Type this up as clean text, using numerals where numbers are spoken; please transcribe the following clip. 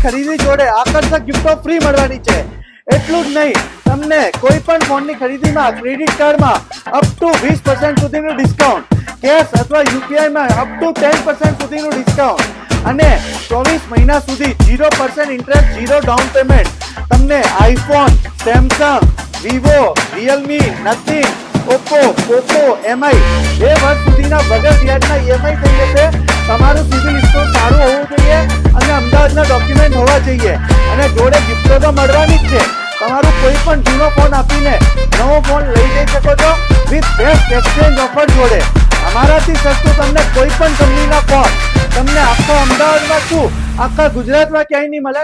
ખરીદી જોડે આકર્ષક ગિફ્ટો ફ્રી મળવાની છે। એટલું જ નહીં, તમને કોઈ પણ ફોનની ખરીદીમાં ક્રેડિટ કાર્ડમાં અપ ટુ 20% સુધીનું ડિસ્કાઉન્ટ, કેશ અથવા યુપીઆઈમાં અપ ટુ 10% સુધીનું ડિસ્કાઉન્ટ અને 24 મહિના સુધી 0% ઇન્ટરેસ્ટ, 0 ડાઉન પેમેન્ટ તમને iPhone, Samsung, Vivo, Realme, nothing, Oppo, Poco, MI 2 વર્ષ સુધીના વગર વ્યાજના ઈએમઆઈ થઈ જશે। તમારું સિવિલ સ્કોર સારું હોવું જોઈએ અને અમદાવાદના ડોક્યુમેન્ટ હોવા જોઈએ અને જોડે ગિફ્ટો તો મળવાની જ છે। તમારું કોઈ પણ જૂનો ફોન આપીને નવો ફોન લઈ જઈ શકો છો વિથ બેસ્ટ એક્સચેન્જ ઓફર જોડે। અમારાથી સસ્તું તમને કોઈ પણ કંપનીના ફોન તમને આખા અમદાવાદમાં શું આખા ગુજરાતમાં ક્યાંય નહીં મળે।